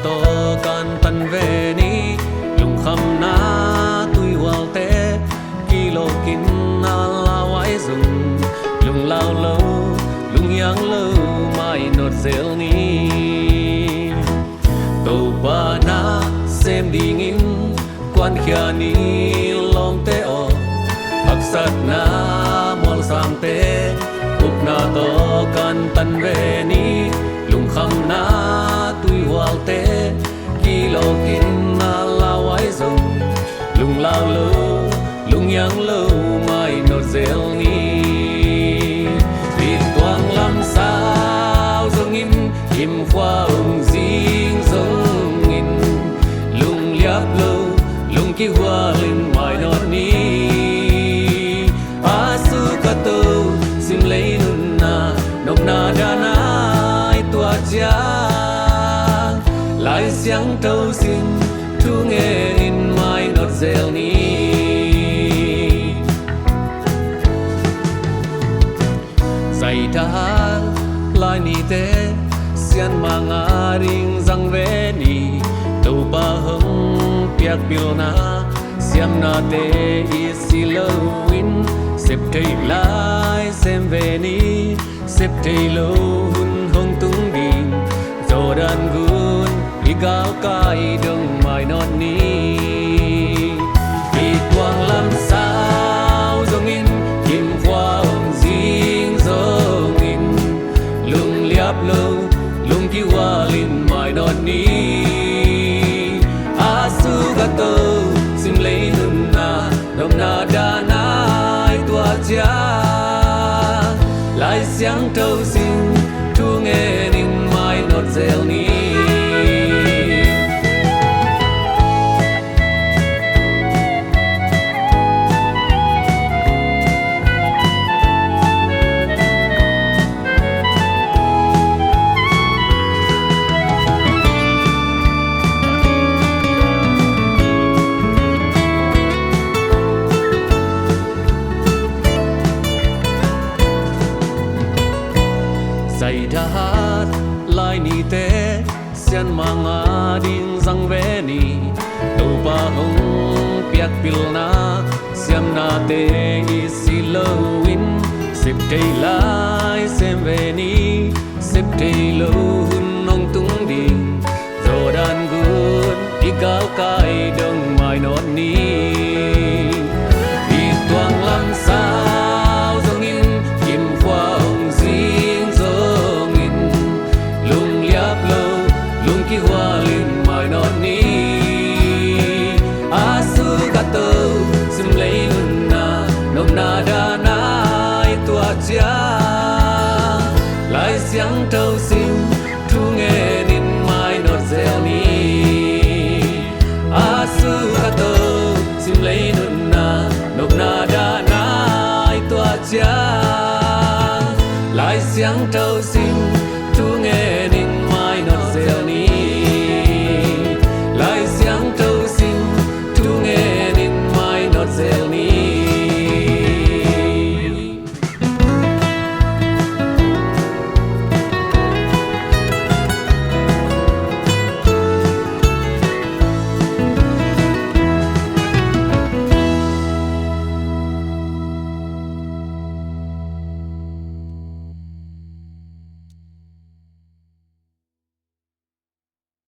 to kan tan ve ni lung kham na tui wal te kilo kin na la wai zung lung lao lo lung yang lo mai not zel ni to pa na sem ding in quan khia ni long te o hak sat na mol sang te up na to kan tan ve ni lung kham na tui wal te kilo kin na la wai zung lung lao lo lung yang lo mai not zel ni việt quang lam sao dong im khoa ding dong in lung liap lo lung ki hoa linh mai not ni asu ka to sim lei nun na nop na da nai tua cha lai xiang tâu xin thu nghe in mai not zel ni dày đã lai ni te xian mang a ring răng ve ni tàu ba hông piak bil na xiam na te i si lo win sep thei lai xem về ni sep thei lo hun hong tung din zo dan gun i gao kai dong mai not ni i quang lam sao dong in kim khoa hong ding dong in lung liap lo lung ki wa lin mai not ni asu ga to sim lei nun na dom na da nai tua cha lai xiang tâu xin thu nghe in mai not zel ni dày đã lai ni te xian mang a ding răng ve ni tàu ba hông piak pil na xiam na te i si lo win sip thei lai xem ve ni sip thei lo hun nong tung ding zo dan gun i gao kai dong mai not ni i tuang lam sao dong in kim khoa hong ding dong in lung liap lo lung ki hoa lin mai not ni asu ka to sim lei nun na nom na da nai tua cha lai xiang tâu xin